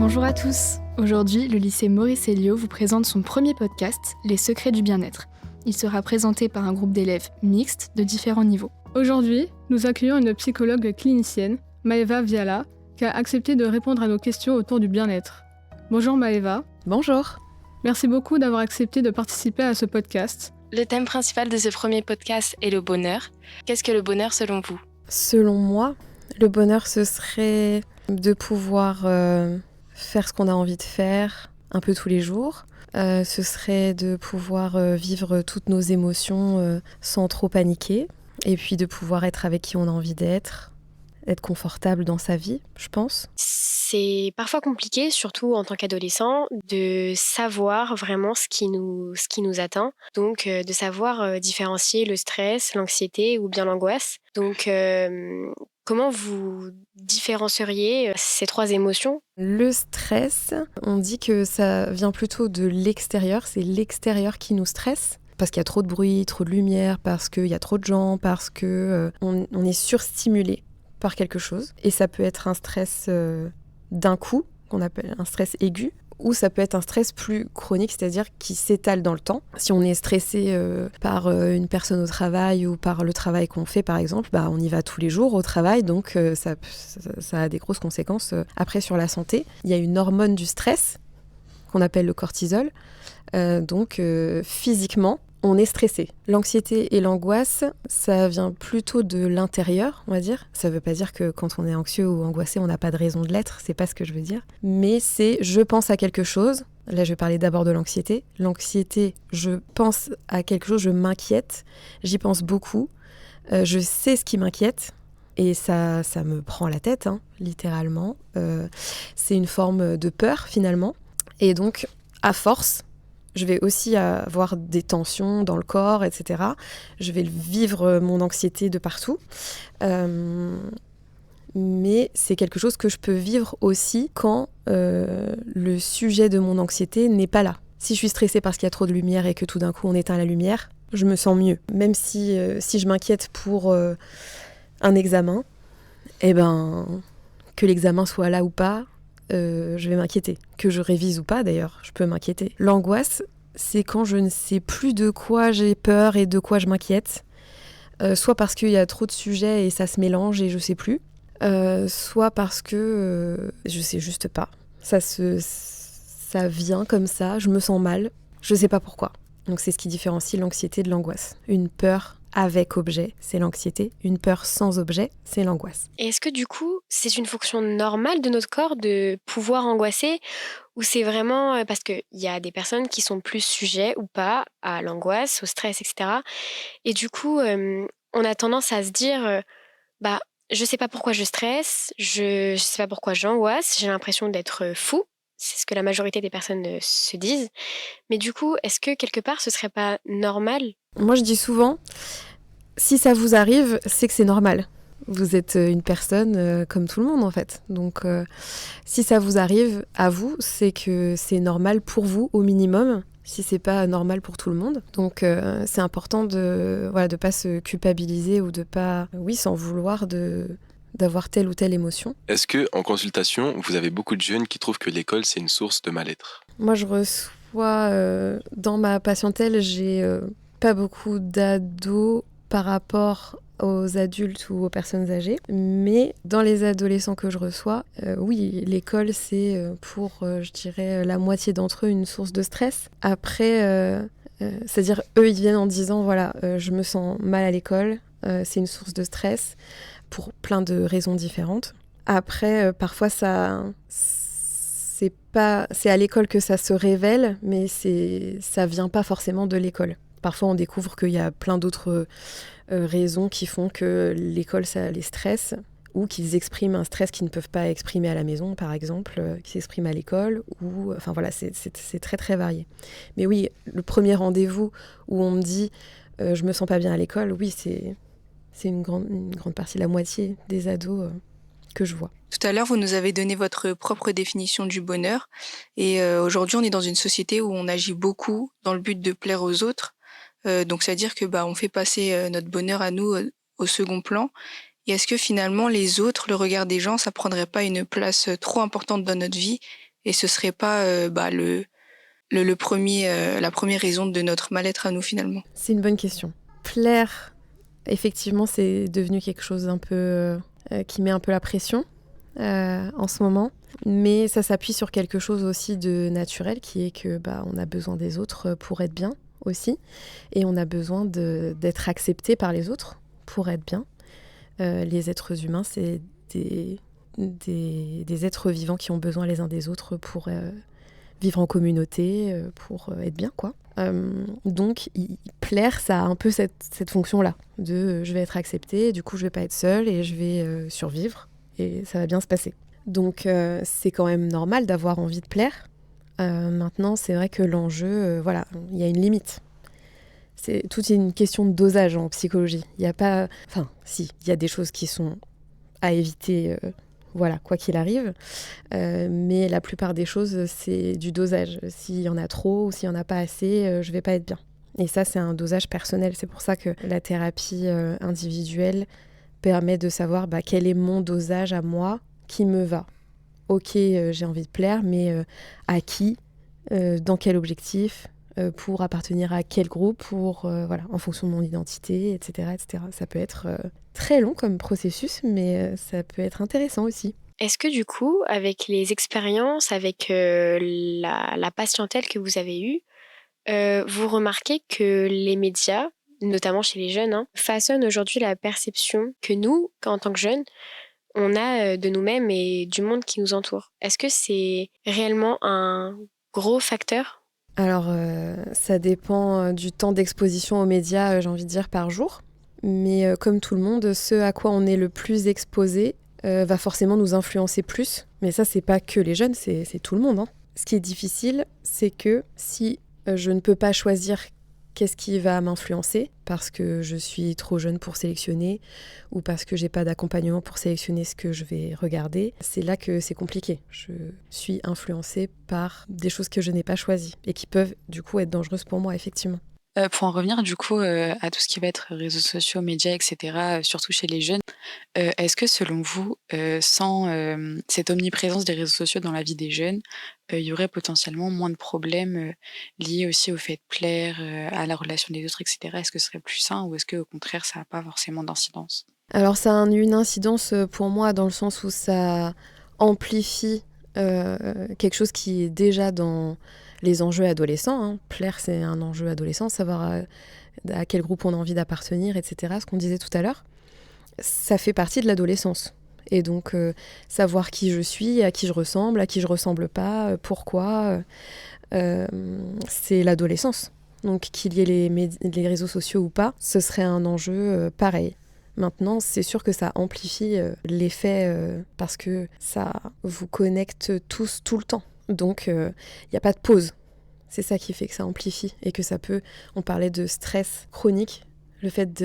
Bonjour à tous. Aujourd'hui, le lycée Maurice Elliot vous présente son premier podcast, Les secrets du bien-être. Il sera présenté par un groupe d'élèves mixtes de différents niveaux. Aujourd'hui, nous accueillons une psychologue clinicienne, Maëva Viala, qui a accepté de répondre à nos questions autour du bien-être. Bonjour Maëva. Bonjour. Merci beaucoup d'avoir accepté de participer à ce podcast. Le thème principal de ce premier podcast est le bonheur. Qu'est-ce que le bonheur selon vous ? Selon moi, le bonheur, ce serait de pouvoir faire ce qu'on a envie de faire un peu tous les jours. Ce serait de pouvoir vivre toutes nos émotions sans trop paniquer. Et puis de pouvoir être avec qui on a envie d'être, être confortable dans sa vie, je pense. C'est parfois compliqué, surtout en tant qu'adolescent, de savoir vraiment ce qui nous atteint. Donc, de savoir différencier le stress, l'anxiété ou bien l'angoisse. Donc, comment vous différencieriez ces trois émotions ? Le stress, on dit que ça vient plutôt de l'extérieur. C'est l'extérieur qui nous stresse. Parce qu'il y a trop de bruit, trop de lumière, parce qu'il y a trop de gens, parce qu'on on est surstimulé par quelque chose. Et ça peut être un stress d'un coup, qu'on appelle un stress aigu, ou ça peut être un stress plus chronique, c'est-à-dire qui s'étale dans le temps. Si on est stressé par une personne au travail ou par le travail qu'on fait, par exemple, on y va tous les jours au travail, donc ça a des grosses conséquences après sur la santé. Il y a une hormone du stress qu'on appelle le cortisol. Donc physiquement, on est stressé. L'anxiété et l'angoisse, ça vient plutôt de l'intérieur, on va dire. Ça ne veut pas dire que quand on est anxieux ou angoissé, on n'a pas de raison de l'être, c'est pas ce que je veux dire. Mais c'est je pense à quelque chose. Là, je vais parler d'abord de l'anxiété. L'anxiété, je pense à quelque chose, je m'inquiète, j'y pense beaucoup. Je sais ce qui m'inquiète. Et ça me prend la tête, littéralement. C'est une forme de peur, finalement. Et donc, à force, je vais aussi avoir des tensions dans le corps, etc. Je vais vivre mon anxiété de partout. Mais c'est quelque chose que je peux vivre aussi quand le sujet de mon anxiété n'est pas là. Si je suis stressée parce qu'il y a trop de lumière et que tout d'un coup on éteint la lumière, je me sens mieux. Même si je m'inquiète pour un examen, que l'examen soit là ou pas, je vais m'inquiéter. Que je révise ou pas, d'ailleurs, je peux m'inquiéter. L'angoisse, c'est quand je ne sais plus de quoi j'ai peur et de quoi je m'inquiète. Soit parce qu'il y a trop de sujets et ça se mélange et je sais plus. Soit parce que je sais juste pas. Ça vient comme ça, je me sens mal, je sais pas pourquoi. Donc c'est ce qui différencie l'anxiété de l'angoisse. Une peur avec objet, c'est l'anxiété. Une peur sans objet, c'est l'angoisse. Et est-ce que du coup, c'est une fonction normale de notre corps de pouvoir angoisser ? Ou c'est vraiment parce qu'il y a des personnes qui sont plus sujets ou pas à l'angoisse, au stress, etc. Et du coup, on a tendance à se dire, je sais pas pourquoi je stresse, je sais pas pourquoi j'angoisse, j'ai l'impression d'être fou. C'est ce que la majorité des personnes se disent. Mais du coup, est-ce que quelque part, ce serait pas normal ? Moi, je dis souvent, si ça vous arrive, c'est que c'est normal. Vous êtes une personne comme tout le monde, en fait. Donc, si ça vous arrive à vous, c'est que c'est normal pour vous, au minimum, si c'est pas normal pour tout le monde. Donc, c'est important de pas se culpabiliser ou de pas, s'en vouloir d'avoir telle ou telle émotion. Est-ce que, en consultation, vous avez beaucoup de jeunes qui trouvent que l'école, c'est une source de mal-être ? Moi, je reçois, dans ma patientèle, j'ai pas beaucoup d'ados par rapport aux adultes ou aux personnes âgées. Mais dans les adolescents que je reçois, oui, l'école, c'est pour, je dirais, la moitié d'entre eux, une source de stress. Après, c'est-à-dire, eux, ils viennent en disant, je me sens mal à l'école, c'est une source de stress, pour plein de raisons différentes. Après, parfois, c'est à l'école que ça se révèle, mais ça vient pas forcément de l'école. Parfois, on découvre qu'il y a plein d'autres raisons qui font que l'école, ça les stresse, ou qu'ils expriment un stress qu'ils ne peuvent pas exprimer à la maison, par exemple, qui s'exprime à l'école, ou... Enfin voilà, c'est très très varié. Mais oui, le premier rendez-vous où on me dit « je me sens pas bien à l'école », oui, c'est une grande partie, la moitié des ados que je vois. Tout à l'heure, vous nous avez donné votre propre définition du bonheur. Et aujourd'hui, on est dans une société où on agit beaucoup dans le but de plaire aux autres. Donc, c'est-à-dire que on fait passer notre bonheur à nous au second plan. Et est-ce que finalement, les autres, le regard des gens, ça prendrait pas une place trop importante dans notre vie et ce serait pas le premier, la première raison de notre mal-être à nous finalement. C'est une bonne question. Plaire, effectivement, c'est devenu quelque chose un peu qui met un peu la pression en ce moment. Mais ça s'appuie sur quelque chose aussi de naturel, qui est que on a besoin des autres pour être bien aussi. Et on a besoin d'être accepté par les autres pour être bien. Les êtres humains, c'est des êtres vivants qui ont besoin les uns des autres pour vivre en communauté, pour être bien, quoi. Donc, plaire, ça a un peu cette fonction-là, de je vais être acceptée, du coup, je vais pas être seule et je vais survivre et ça va bien se passer. Donc, c'est quand même normal d'avoir envie de plaire. Maintenant, c'est vrai que l'enjeu, il y a une limite. C'est toute une question de dosage en psychologie. Il y a pas... Enfin, si, il y a des choses qui sont à éviter, quoi qu'il arrive. Mais la plupart des choses, c'est du dosage. S'il y en a trop ou s'il n'y en a pas assez, je vais pas être bien. Et ça, c'est un dosage personnel. C'est pour ça que la thérapie individuelle permet de savoir quel est mon dosage à moi qui me va. Ok, j'ai envie de plaire, mais à qui, dans quel objectif, pour appartenir à quel groupe, en fonction de mon identité, etc. etc. Ça peut être très long comme processus, mais ça peut être intéressant aussi. Est-ce que du coup, avec les expériences, avec la patientèle que vous avez eue, vous remarquez que les médias, notamment chez les jeunes, façonnent aujourd'hui la perception que nous, en tant que jeunes, on a de nous-mêmes et du monde qui nous entoure? Est-ce que c'est réellement un gros facteur? Alors, ça dépend du temps d'exposition aux médias, j'ai envie de dire, par jour. Mais comme tout le monde, ce à quoi on est le plus exposé va forcément nous influencer plus. Mais ça, c'est pas que les jeunes, c'est tout le monde. Ce qui est difficile, c'est que si je ne peux pas choisir qu'est-ce qui va m'influencer, parce que je suis trop jeune pour sélectionner, ou parce que j'ai pas d'accompagnement pour sélectionner ce que je vais regarder, c'est là que c'est compliqué. Je suis influencée par des choses que je n'ai pas choisies, et qui peuvent du coup être dangereuses pour moi, effectivement. Pour en revenir du coup à tout ce qui va être réseaux sociaux, médias, etc., surtout chez les jeunes, est-ce que selon vous, sans cette omniprésence des réseaux sociaux dans la vie des jeunes, il y aurait potentiellement moins de problèmes liés aussi au fait de plaire, à la relation des autres, etc. Est-ce que ce serait plus sain ou est-ce qu'au contraire ça n'a pas forcément d'incidence? Alors ça a une incidence pour moi dans le sens où ça amplifie quelque chose qui est déjà dans les enjeux adolescents. Plaire, c'est un enjeu adolescent, savoir à quel groupe on a envie d'appartenir, etc. Ce qu'on disait tout à l'heure, ça fait partie de l'adolescence. Et donc, savoir qui je suis, à qui je ressemble pas, pourquoi, c'est l'adolescence. Donc, qu'il y ait les réseaux sociaux ou pas, ce serait un enjeu pareil. Maintenant, c'est sûr que ça amplifie l'effet parce que ça vous connecte tous tout le temps. Donc, il n'y a pas de pause. C'est ça qui fait que ça amplifie et que ça peut... On parlait de stress chronique. Le fait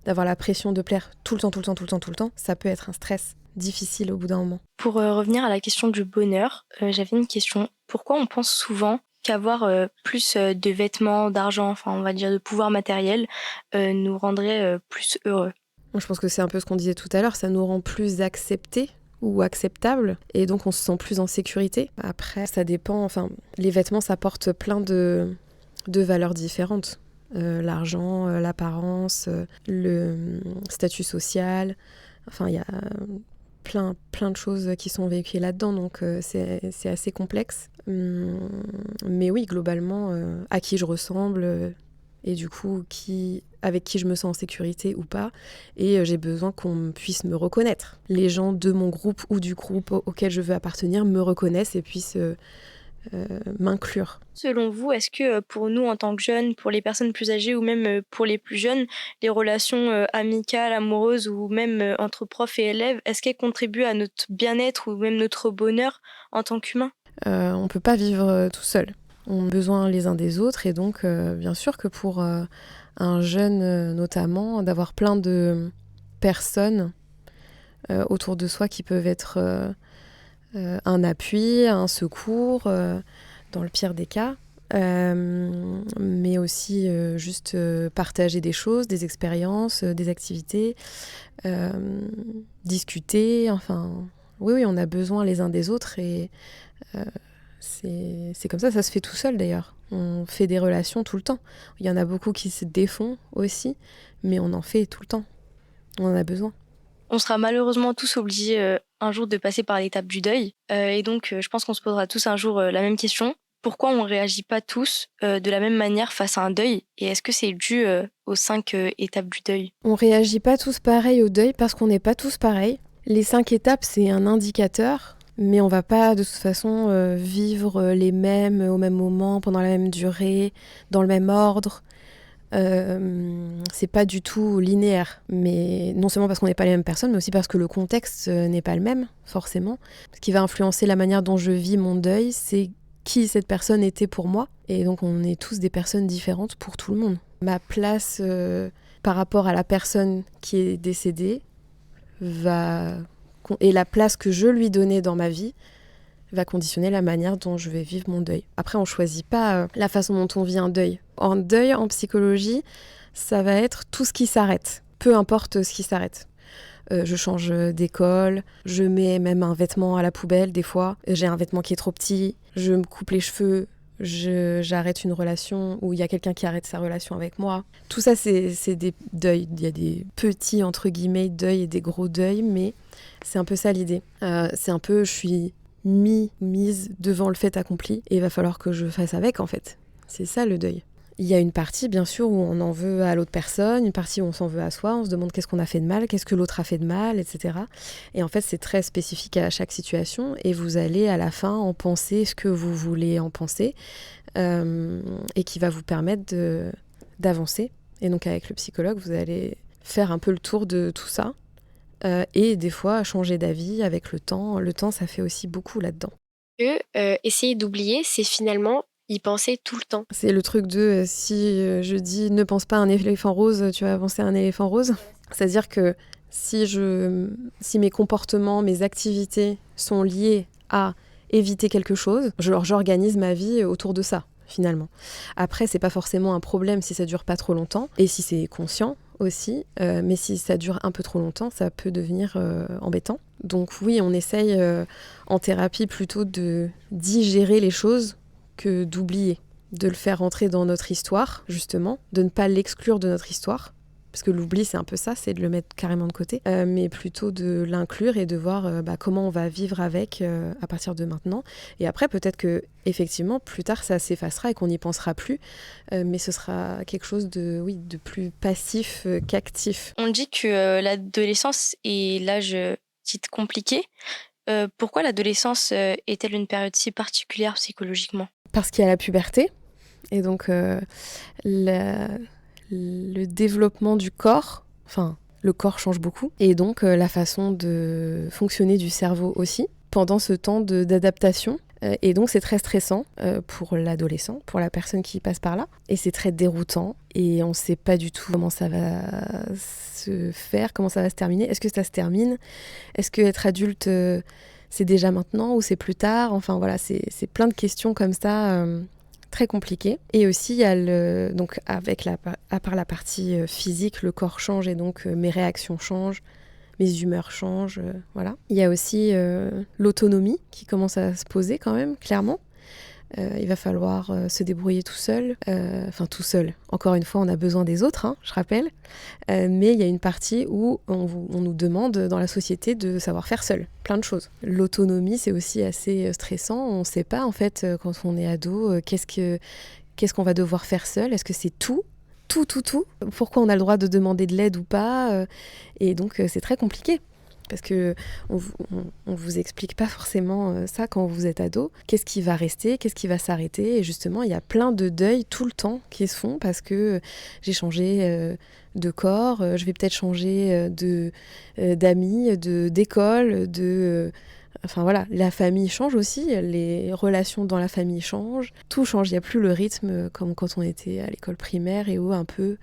d'avoir la pression de plaire tout le temps, ça peut être un stress difficile au bout d'un moment. Pour revenir à la question du bonheur, j'avais une question. Pourquoi on pense souvent qu'avoir plus de vêtements, d'argent, enfin on va dire de pouvoir matériel, nous rendrait plus heureux? Je pense que c'est un peu ce qu'on disait tout à l'heure, ça nous rend plus acceptés ou acceptables et donc on se sent plus en sécurité. Après, ça dépend, les vêtements ça porte plein de valeurs différentes. L'argent, l'apparence, le statut social, il y a plein de choses qui sont véhiculées là-dedans, donc c'est assez complexe. Mais oui, globalement, à qui je ressemble et du coup avec qui je me sens en sécurité ou pas, et j'ai besoin qu'on puisse me reconnaître. Les gens de mon groupe ou du groupe auquel je veux appartenir me reconnaissent et puissent m'inclure. Selon vous, est-ce que pour nous en tant que jeunes, pour les personnes plus âgées ou même pour les plus jeunes, les relations amicales, amoureuses ou même entre profs et élèves, est-ce qu'elles contribuent à notre bien-être ou même notre bonheur en tant qu'humain? On ne peut pas vivre tout seul. On a besoin les uns des autres et donc bien sûr que pour un jeune notamment, d'avoir plein de personnes autour de soi qui peuvent être un appui, un secours, dans le pire des cas, mais aussi juste partager des choses, des expériences, des activités, discuter, oui, on a besoin les uns des autres et C'est comme ça se fait tout seul d'ailleurs. On fait des relations tout le temps. Il y en a beaucoup qui se défont aussi, mais on en fait tout le temps. On en a besoin. On sera malheureusement tous obligés un jour de passer par l'étape du deuil. Et donc, je pense qu'on se posera tous un jour la même question. Pourquoi on ne réagit pas tous de la même manière face à un deuil? Et est-ce que c'est dû aux 5 étapes du deuil? On réagit pas tous pareil au deuil parce qu'on n'est pas tous pareils. Les 5 étapes, c'est un indicateur, mais on va pas de toute façon vivre les mêmes au même moment, pendant la même durée, dans le même ordre. C'est pas du tout linéaire, mais non seulement parce qu'on n'est pas les mêmes personnes, mais aussi parce que le contexte n'est pas le même, forcément. Ce qui va influencer la manière dont je vis mon deuil, c'est qui cette personne était pour moi. Et donc on est tous des personnes différentes pour tout le monde. Ma place par rapport à la personne qui est décédée et la place que je lui donnais dans ma vie va conditionner la manière dont je vais vivre mon deuil. Après, on choisit pas la façon dont on vit un deuil. En deuil, en psychologie, ça va être tout ce qui s'arrête. Peu importe ce qui s'arrête. Je change d'école, je mets même un vêtement à la poubelle des fois. J'ai un vêtement qui est trop petit, je me coupe les cheveux, j'arrête une relation ou il y a quelqu'un qui arrête sa relation avec moi. Tout ça, c'est des deuils. Il y a des petits, entre guillemets, deuils et des gros deuils, mais c'est un peu ça l'idée. C'est un peu, je suis mise devant le fait accompli et il va falloir que je fasse avec, en fait. C'est ça le deuil. Il y a une partie, bien sûr, où on en veut à l'autre personne, une partie où on s'en veut à soi, on se demande qu'est-ce qu'on a fait de mal, qu'est-ce que l'autre a fait de mal, etc. Et en fait, c'est très spécifique à chaque situation et vous allez à la fin en penser ce que vous voulez en penser et qui va vous permettre d'avancer. Et donc, avec le psychologue, vous allez faire un peu le tour de tout ça et des fois changer d'avis avec le temps. Le temps, ça fait aussi beaucoup là-dedans. Essayer d'oublier, c'est finalement y penser tout le temps. C'est le truc de si je dis ne pense pas à un éléphant rose, tu vas penser à un éléphant rose. C'est-à-dire que si mes comportements, mes activités sont liés à éviter quelque chose, j'organise ma vie autour de ça, finalement. Après, c'est pas forcément un problème si ça dure pas trop longtemps et si c'est conscient aussi, mais si ça dure un peu trop longtemps, ça peut devenir embêtant. Donc oui, on essaye en thérapie plutôt de digérer les choses que d'oublier, de le faire rentrer dans notre histoire, justement, de ne pas l'exclure de notre histoire, parce que l'oubli, c'est un peu ça, c'est de le mettre carrément de côté, mais plutôt de l'inclure et de voir comment on va vivre avec à partir de maintenant. Et après, peut-être que effectivement, plus tard, ça s'effacera et qu'on n'y pensera plus, mais ce sera quelque chose de plus passif qu'actif. On dit que l'adolescence est l'âge dit compliqué. Pourquoi l'adolescence est-elle une période si particulière psychologiquement ? Parce qu'il y a la puberté, et donc le développement du corps, enfin le corps change beaucoup, et donc la façon de fonctionner du cerveau aussi, pendant ce temps d'adaptation. Et donc c'est très stressant pour l'adolescent, pour la personne qui passe par là, et c'est très déroutant, et on ne sait pas du tout comment ça va se faire, comment ça va se terminer. Est-ce que ça se termine ? Est-ce qu'être adulte, c'est déjà maintenant ou c'est plus tard ? Enfin voilà, c'est plein de questions comme ça, très compliquées. Et aussi, il y a donc à part la partie physique, le corps change, et donc mes réactions changent, mes humeurs changent, voilà. Il y a aussi l'autonomie qui commence à se poser quand même, clairement. Il va falloir se débrouiller tout seul. Enfin, tout seul. Encore une fois, on a besoin des autres, hein, je rappelle. Mais il y a une partie où on nous demande dans la société de savoir faire seul. Plein de choses. L'autonomie, c'est aussi assez stressant. On ne sait pas, en fait, quand on est ado, qu'est-ce qu'on va devoir faire seul. Est-ce que c'est tout ? Tout. Pourquoi on a le droit de demander de l'aide ou pas ? Et donc, c'est très compliqué. Parce qu'on ne vous explique pas forcément ça quand vous êtes ado. Qu'est-ce qui va rester ? Qu'est-ce qui va s'arrêter ? Et justement, il y a plein de deuils tout le temps qui se font parce que j'ai changé de corps, je vais peut-être changer d'amis, d'école, Enfin voilà, la famille change aussi, les relations dans la famille changent, tout change, il n'y a plus le rythme comme quand on était à l'école primaire et où un peu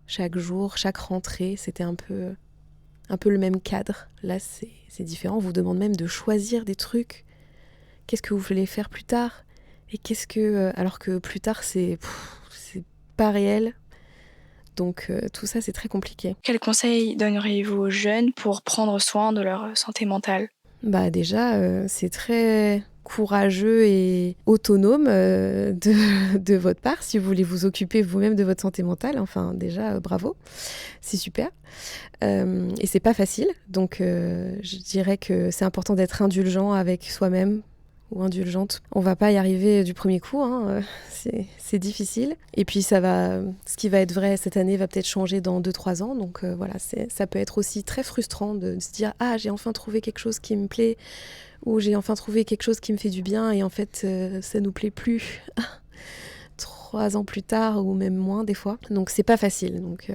chaque jour, chaque rentrée, c'était un peu le même cadre. Là, c'est différent, on vous demande même de choisir des trucs. Qu'est-ce que vous voulez faire plus tard ? Et alors que plus tard, c'est pas réel. Donc tout ça, c'est très compliqué. Quels conseils donneriez-vous aux jeunes pour prendre soin de leur santé mentale ? Bah déjà, c'est très courageux et autonome de votre part si vous voulez vous occuper vous-même de votre santé mentale. Enfin, déjà, bravo, c'est super. Et c'est pas facile, donc je dirais que c'est important d'être indulgent avec soi-même ou indulgente. On va pas y arriver du premier coup, hein, c'est difficile. Et puis ce qui va être vrai cette année va peut-être changer dans 2-3 ans, donc voilà, ça peut être aussi très frustrant de se dire « Ah, j'ai enfin trouvé quelque chose qui me plaît » ou « J'ai enfin trouvé quelque chose qui me fait du bien » et en fait, ça nous plaît plus 3 ans plus tard ou même moins des fois. Donc c'est pas facile, donc...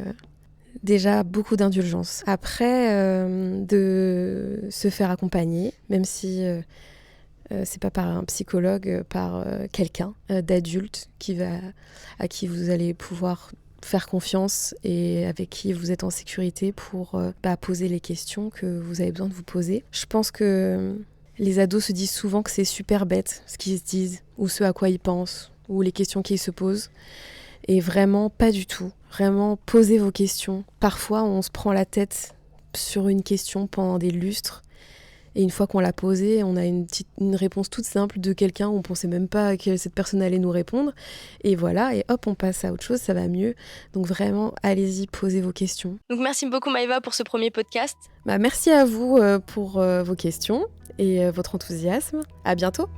Déjà, beaucoup d'indulgence. Après, de se faire accompagner, même si c'est pas par un psychologue, par quelqu'un d'adulte à qui vous allez pouvoir faire confiance et avec qui vous êtes en sécurité pour poser les questions que vous avez besoin de vous poser. Je pense que les ados se disent souvent que c'est super bête ce qu'ils se disent, ou ce à quoi ils pensent, ou les questions qu'ils se posent. Et vraiment, pas du tout. Vraiment, posez vos questions. Parfois, on se prend la tête sur une question pendant des lustres. Et une fois qu'on l'a posée, on a une réponse toute simple de quelqu'un où on ne pensait même pas que cette personne allait nous répondre. Et voilà, et hop, on passe à autre chose, ça va mieux. Donc vraiment, allez-y, posez vos questions. Donc merci beaucoup Maëva pour ce premier podcast. Merci à vous pour vos questions et votre enthousiasme. À bientôt.